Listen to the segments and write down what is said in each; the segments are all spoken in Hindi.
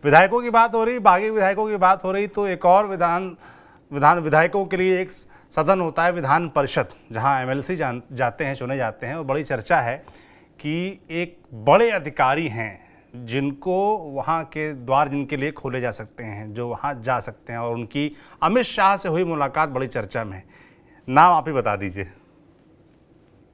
विधायकों की बात हो रही, बागी विधायकों की बात हो रही, तो एक और विधायकों के लिए एक सदन होता है विधान परिषद, जहां एमएलसी जाते हैं, चुने जाते हैं। और बड़ी चर्चा है कि एक बड़े अधिकारी हैं जिनको वहां के द्वार जिनके लिए खोले जा सकते हैं, जो वहां जा सकते हैं, और उनकी अमित शाह से हुई मुलाकात बड़ी चर्चा में है। नाम आप ही बता दीजिए।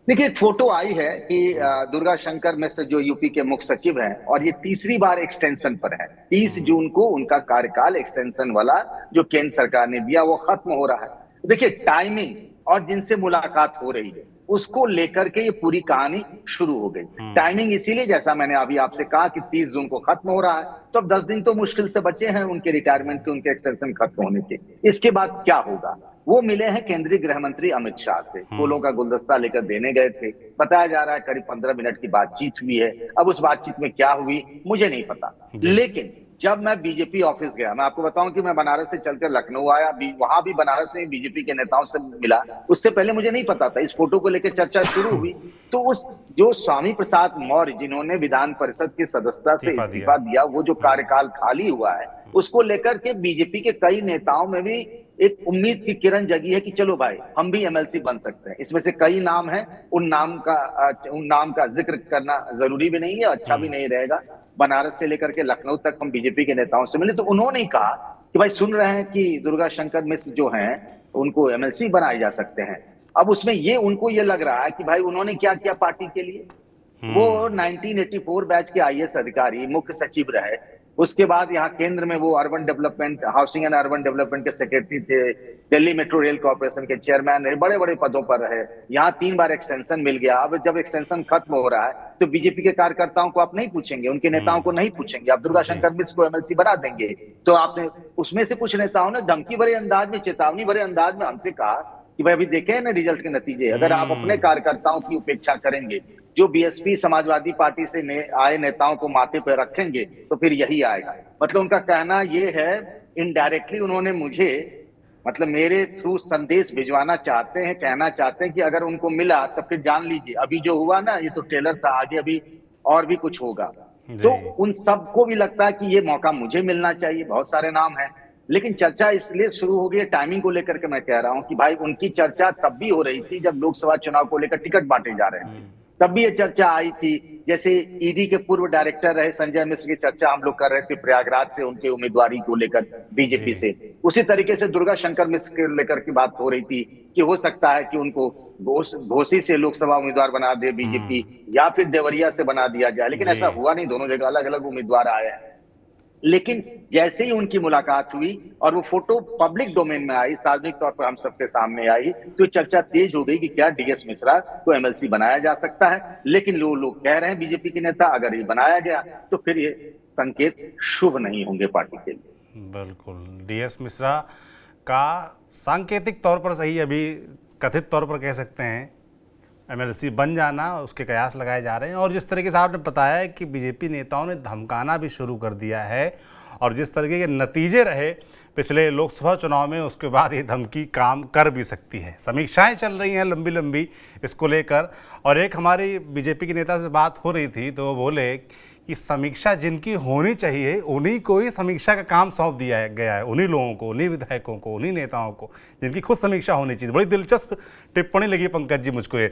देखिए, एक फोटो आई है कि दुर्गा शंकर मिश्र जो यूपी के मुख्य सचिव हैं और ये तीसरी बार एक्सटेंशन पर है। 30 जून को उनका कार्यकाल एक्सटेंशन वाला जो केंद्र सरकार ने दिया वो खत्म हो रहा है। देखिए, टाइमिंग और जिनसे मुलाकात हो रही है उसको लेकर के ये पूरी कहानी शुरू हो गई। टाइमिंग इसीलिए, जैसा मैंने अभी आपसे कहा कि 30 जून को खत्म हो रहा है, तो अब 10 दिन तो मुश्किल से बचे हैं उनके रिटायरमेंट के, उनके एक्सटेंशन खत्म होने के। इसके बाद क्या होगा? वो मिले हैं केंद्रीय गृह मंत्री अमित शाह से, फूलों का गुलदस्ता लेकर देने गए थे। बताया जा रहा है करीब 15 मिनट की बातचीत हुई है। अब उस बातचीत में क्या हुई मुझे नहीं पता, लेकिन जब मैं बीजेपी ऑफिस गया, मैं आपको बताऊं कि मैं बनारस से चलकर लखनऊ आया, वहां भी बनारस में बीजेपी के नेताओं से मिला। उससे पहले मुझे नहीं पता था, इस फोटो को लेकर चर्चा शुरू हुई तो उस जो स्वामी प्रसाद मौर्य जिन्होंने विधान परिषद की सदस्यता से इस्तीफा दिया, वो जो कार्यकाल खाली हुआ है उसको लेकर के बीजेपी के कई नेताओं में भी एक उम्मीद की किरण जगी है कि चलो भाई हम भी एमएलसी बन सकते हैं। इसमें से कई नाम हैं, उन नाम का जिक्र करना जरूरी भी नहीं है, अच्छा भी नहीं रहेगा। बनारस से लेकर के लखनऊ तक हम बीजेपी के नेताओं से मिले तो उन्होंने कहा कि भाई सुन रहे हैं कि दुर्गा शंकर मिश्र जो हैं उनको एमएलसी बनाए जा सकते हैं। अब उसमें उनको ये लग रहा है कि भाई उन्होंने क्या किया पार्टी के लिए। वो 1984 बैच के आईएएस अधिकारी, मुख्य सचिव रहे। उसके बाद यहाँ केंद्र में वो urban development, housing and urban development के सेक्रेटरी थे, दिल्ली मेट्रो रेल कॉर्पोरेशन के चेयरमैन रहे, बड़े बड़े पदों पर रहे। यहाँ 3 बार एक्सटेंशन मिल गया। अब जब एक्सटेंशन खत्म हो रहा है तो बीजेपी के कार्यकर्ताओं को आप नहीं पूछेंगे, उनके नेताओं को नहीं पूछेंगे, आप दुर्गा शंकर मिश्र को एमएलसी बना देंगे। तो आपने उसमें से कुछ नेताओं ने धमकी भरे अंदाज में, चेतावनी भरे अंदाज में हमसे कहा कि भाई अभी देखे ना रिजल्ट के नतीजे, अगर आप अपने कार्यकर्ताओं की उपेक्षा करेंगे, जो बीएसपी समाजवादी पार्टी से आए नेताओं को माथे पर रखेंगे, तो फिर यही आएगा। मतलब उनका कहना यह है, इनडायरेक्टली उन्होंने मुझे, मतलब मेरे थ्रू संदेश भिजवाना चाहते हैं, कहना चाहते हैं कि अगर उनको मिला तो फिर जान लीजिए अभी जो हुआ ना ये तो ट्रेलर था, आगे अभी और भी कुछ होगा। तो उन सबको भी लगता है कि ये मौका मुझे मिलना चाहिए। बहुत सारे नाम हैं, लेकिन चर्चा इसलिए शुरू हो गई टाइमिंग को लेकर के। मैं कह रहा हूं कि भाई उनकी चर्चा तब भी हो रही थी जब लोकसभा चुनाव को लेकर टिकट बांटे जा रहे थे, तब भी ये चर्चा आई थी। जैसे ईडी के पूर्व डायरेक्टर रहे संजय मिश्र की चर्चा हम लोग कर रहे थे प्रयागराज से उनके उम्मीदवारी को लेकर बीजेपी से, उसी तरीके से दुर्गा शंकर मिश्र के लेकर की बात हो रही थी कि हो सकता है कि उनको घोसी से लोकसभा उम्मीदवार बना दे बीजेपी, या फिर देवरिया से बना दिया जाए। लेकिन ऐसा हुआ नहीं, दोनों जगह अलग अलग उम्मीदवार आए हैं। लेकिन जैसे ही उनकी मुलाकात हुई और वो फोटो पब्लिक डोमेन में आई, सार्वजनिक तौर पर हम सबके सामने आई, तो चर्चा तेज हो गई कि क्या डीएस मिश्रा को एमएलसी बनाया जा सकता है। लेकिन लोग कह रहे हैं बीजेपी के नेता, अगर ये बनाया गया तो फिर ये संकेत शुभ नहीं होंगे पार्टी के लिए। बिल्कुल, डीएस मिश्रा का सांकेतिक तौर पर सही, अभी कथित तौर पर कह सकते हैं एमएलसी बन जाना, उसके कयास लगाए जा रहे हैं। और जिस तरीके से आपने बताया है कि बीजेपी नेताओं ने धमकाना भी शुरू कर दिया है, और जिस तरीके के नतीजे रहे पिछले लोकसभा चुनाव में, उसके बाद ये धमकी काम कर भी सकती है। समीक्षाएं चल रही हैं लंबी लंबी इसको लेकर। और एक हमारी बीजेपी के नेता से बात हो रही थी तो वो बोले कि समीक्षा जिनकी होनी चाहिए उन्हीं को ही समीक्षा का काम सौंप दिया गया है, उन्हीं लोगों को, उन्हीं विधायकों को, उन्हीं नेताओं को जिनकी खुद समीक्षा होनी चाहिए। बड़ी दिलचस्प टिप्पणी लगी पंकज जी मुझको ये।